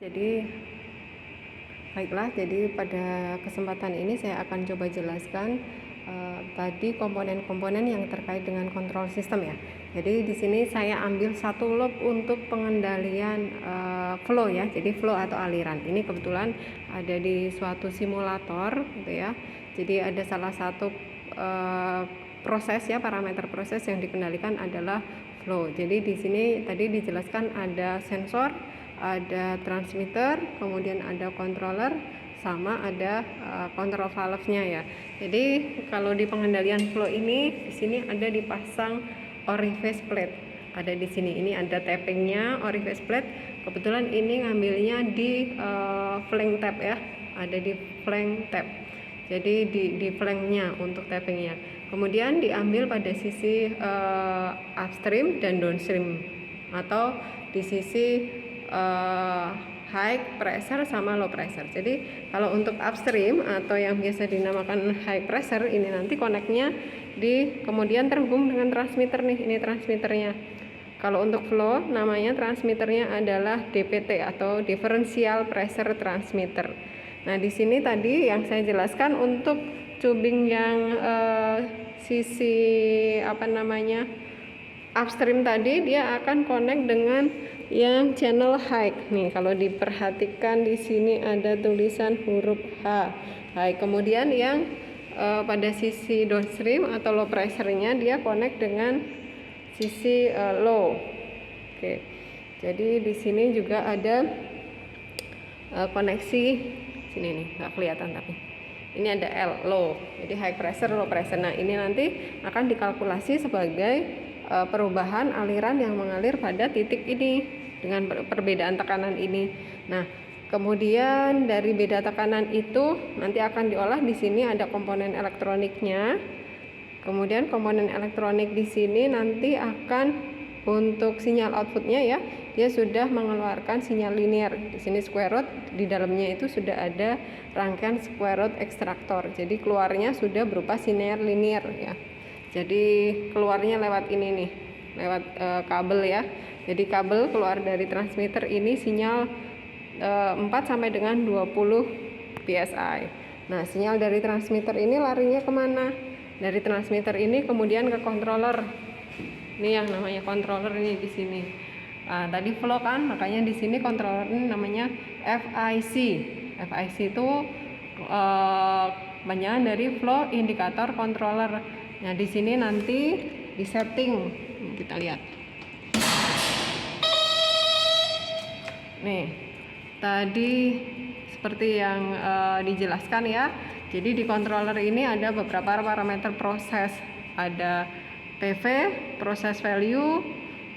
Jadi baiklah, jadi pada kesempatan ini saya akan coba jelaskan tadi komponen-komponen yang terkait dengan kontrol sistem ya. Jadi di sini saya ambil satu loop untuk pengendalian flow ya. Jadi flow atau aliran. Ini kebetulan ada di suatu simulator gitu ya. Jadi ada salah satu proses ya, parameter proses yang dikendalikan adalah flow. Jadi di sini tadi dijelaskan ada sensor, ada transmitter, kemudian ada controller, sama ada control valve-nya ya. Jadi kalau di pengendalian flow ini, di sini ada dipasang orifice plate. Ada di sini, ini ada tappingnya orifice plate. Kebetulan ini ngambilnya di flank tap ya, ada di flank tap. Jadi di flanknya untuk tappingnya. Kemudian diambil pada sisi upstream dan downstream, atau di sisi high pressure sama low pressure. Jadi kalau untuk upstream atau yang biasa dinamakan high pressure ini nanti koneknya kemudian terhubung dengan transmitter nih, ini transmitternya. Kalau untuk flow namanya transmitternya adalah DPT atau differential pressure transmitter. Nah, di sini tadi yang saya jelaskan untuk tubing yang sisi upstream tadi dia akan connect dengan yang channel high. Nih, kalau diperhatikan di sini ada tulisan huruf H. High. Kemudian yang pada sisi downstream atau low pressure-nya dia connect dengan sisi low. Oke. Jadi di sini juga ada koneksi sini nih, nggak kelihatan tapi ini ada L, low. Jadi high pressure, low pressure. Nah, ini nanti akan dikalkulasi sebagai perubahan aliran yang mengalir pada titik ini dengan perbedaan tekanan ini. Nah, kemudian dari beda tekanan itu nanti akan diolah. Di sini ada komponen elektroniknya. Kemudian komponen elektronik di sini nanti akan untuk sinyal outputnya ya, dia sudah mengeluarkan sinyal linear. Di sini square root, di dalamnya itu sudah ada rangkaian square root ekstraktor. Jadi keluarnya sudah berupa sinyal linear ya. Jadi keluarnya lewat ini nih, lewat kabel ya. Jadi kabel keluar dari transmitter ini sinyal 4 sampai dengan 20 psi. Nah, sinyal dari transmitter ini larinya kemana? Dari transmitter ini kemudian ke controller. Ini yang namanya controller ini di sini. Tadi flow kan, makanya di sini controller ini namanya FIC. FIC itu panjangan dari flow indicator controller. Nah, di sini nanti di setting, kita lihat. Nih, tadi seperti yang dijelaskan ya. Jadi di controller ini ada beberapa parameter proses. Ada PV, proses value,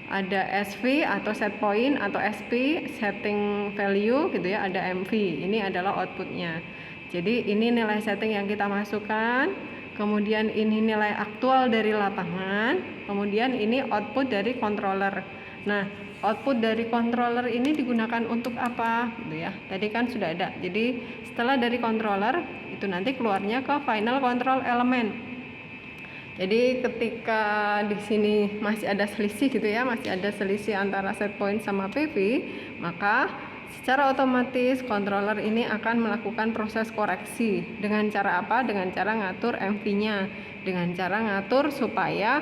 ada SV atau set point atau SP, setting value gitu ya, ada MV. Ini adalah outputnya. Jadi ini nilai setting yang kita masukkan, kemudian ini nilai aktual dari lapangan, kemudian ini output dari controller. Nah, output dari controller ini digunakan untuk apa gitu ya. Tadi kan sudah ada. Jadi setelah dari controller itu nanti keluarnya ke final control element. Jadi ketika di sini masih ada selisih gitu ya, masih ada selisih antara set point sama PV, maka secara otomatis controller ini akan melakukan proses koreksi. Dengan cara apa? Dengan cara ngatur MV-nya, dengan cara ngatur supaya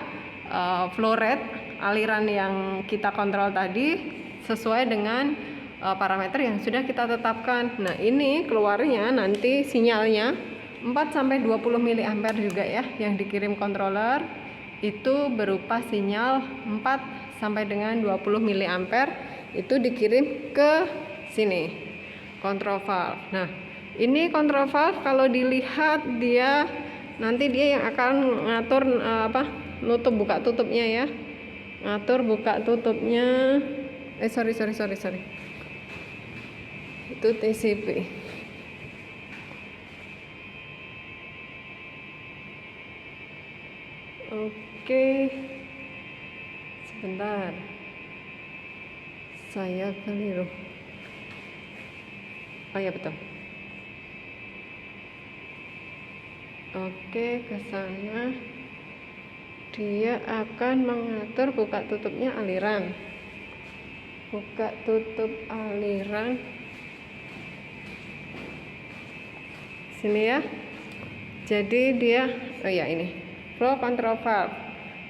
flow rate aliran yang kita kontrol tadi sesuai dengan parameter yang sudah kita tetapkan. Nah, ini keluarnya nanti sinyalnya 4 sampai 20 mA juga ya yang dikirim controller itu berupa sinyal 4 sampai dengan 20 mA itu dikirim ke sini control valve. Nah, ini control valve kalau dilihat dia nanti dia yang akan ngatur nutup buka tutupnya ya. Ngatur buka tutupnya sorry. Itu TCP. Oke, sebentar, saya keliru. Oh ya, betul. Oke, ke sana. Dia akan mengatur buka tutupnya aliran. Buka tutup aliran sini ya. Jadi dia ini flow control valve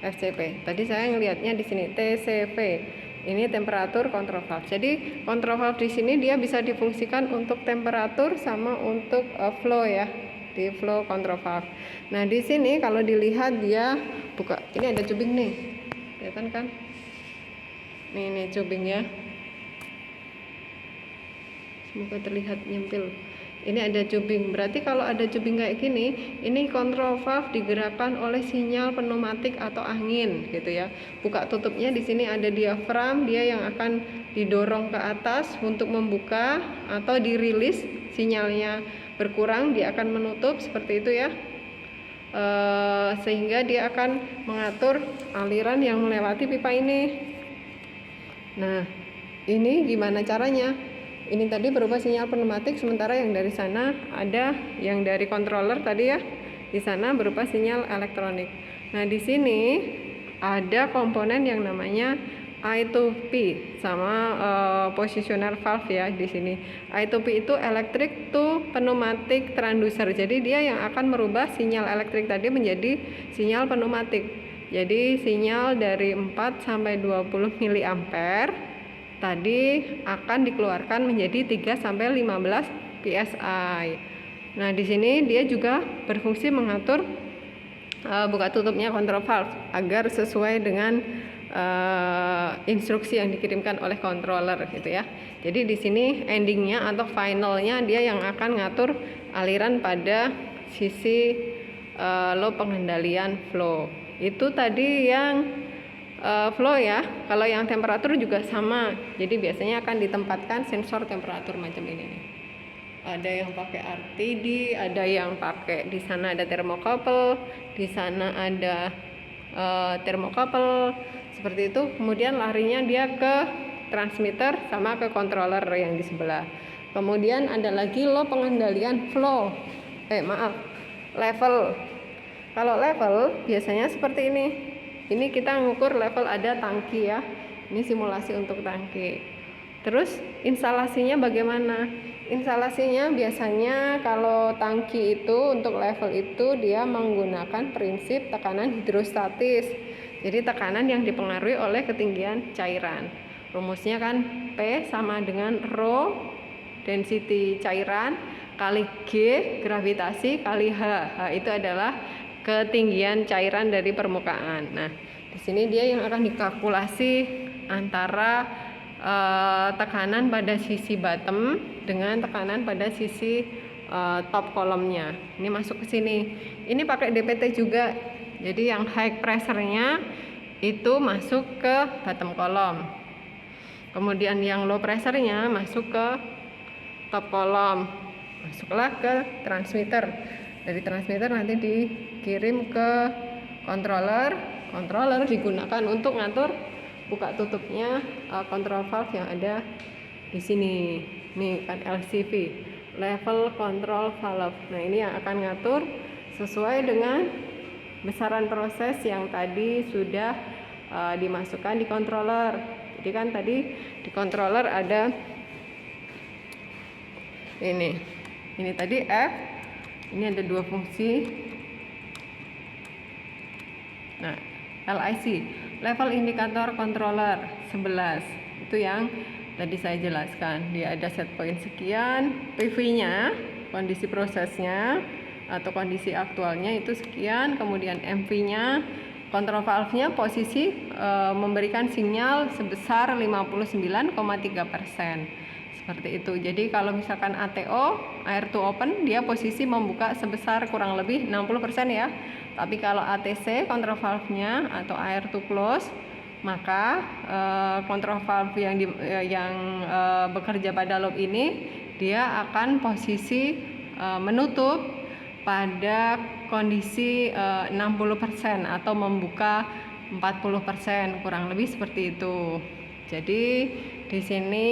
FCV. Tadi saya ngelihatnya di sini TCV. Ini temperatur control valve. Jadi control valve di sini dia bisa difungsikan untuk temperatur sama untuk flow ya, di flow control valve. Nah, di sini kalau dilihat dia buka, ini ada cubing nih. Kelihatan kan? Ini cubing ya. Semoga terlihat nyempil. Ini ada cubing. Berarti kalau ada cubing kayak gini, ini control valve digerakkan oleh sinyal pneumatik atau angin gitu ya. Buka tutupnya di sini ada diafram, dia yang akan didorong ke atas untuk membuka, atau dirilis sinyalnya berkurang, dia akan menutup seperti itu ya. Sehingga dia akan mengatur aliran yang melewati pipa ini. Nah, ini gimana caranya? Ini tadi berupa sinyal pneumatik, sementara yang dari sana ada yang dari controller tadi ya. Di sana berupa sinyal elektronik. Nah, di sini ada komponen yang namanya I2P sama positioner valve ya di sini. I2P itu electric to pneumatic transducer. Jadi dia yang akan merubah sinyal elektrik tadi menjadi sinyal pneumatik. Jadi sinyal dari 4 sampai 20 mA tadi akan dikeluarkan menjadi 3 sampai 15 PSI. Nah, di sini dia juga berfungsi mengatur buka tutupnya control valve agar sesuai dengan instruksi yang dikirimkan oleh controller gitu ya. Jadi di sini endingnya atau finalnya dia yang akan ngatur aliran pada sisi low pengendalian flow. Itu tadi yang flow ya. Kalau yang temperatur juga sama. Jadi biasanya akan ditempatkan sensor temperatur macam ini nih. Ada yang pakai RTD, ada yang pakai di sana ada thermocouple, di sana ada thermocouple seperti itu. Kemudian larinya dia ke transmitter sama ke controller yang di sebelah. Kemudian ada lagi low pengendalian flow. Level. Kalau level biasanya seperti ini. Ini kita ngukur level, ada tangki ya. Ini simulasi untuk tangki. Terus instalasinya bagaimana? Instalasinya biasanya kalau tangki itu untuk level itu dia menggunakan prinsip tekanan hidrostatis. Jadi tekanan yang dipengaruhi oleh ketinggian cairan. Rumusnya kan P sama dengan rho density cairan kali G gravitasi kali H. H itu adalah ketinggian cairan dari permukaan. Nah, di sini dia yang akan dikalkulasi antara tekanan pada sisi bottom dengan tekanan pada sisi top kolomnya. Ini masuk ke sini. Ini pakai DPT juga. Jadi yang high pressure-nya itu masuk ke bottom kolom. Kemudian yang low pressure-nya masuk ke top kolom. Masuklah ke transmitter. Dari transmitter nanti dikirim ke controller. Controller digunakan untuk ngatur buka tutupnya control valve yang ada di sini. Nih kan LCV, level control valve. Nah, ini yang akan ngatur sesuai dengan besaran proses yang tadi sudah dimasukkan di controller. Jadi kan tadi di controller ada ini tadi F. Ini ada dua fungsi. Nah, LIC, level indikator controller 11. Itu yang tadi saya jelaskan. Dia ada set point sekian, PV-nya, kondisi prosesnya atau kondisi aktualnya itu sekian, kemudian MV-nya, control valve-nya posisi memberikan sinyal sebesar 59,3%. Seperti itu. Jadi kalau misalkan ATO, air to open, dia posisi membuka sebesar kurang lebih 60% ya. Tapi kalau ATC, control valve-nya atau air to close, maka control valve yang bekerja pada loop ini dia akan posisi menutup pada kondisi 60% atau membuka 40%, kurang lebih seperti itu. Jadi di sini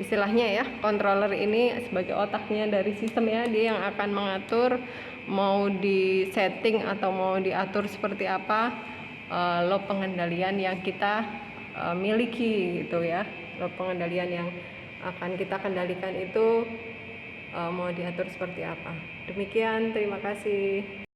istilahnya ya, controller ini sebagai otaknya dari sistem ya, dia yang akan mengatur mau di setting atau mau diatur seperti apa loop pengendalian yang kita miliki gitu ya. Loop pengendalian yang akan kita kendalikan itu mau diatur seperti apa. Demikian, terima kasih.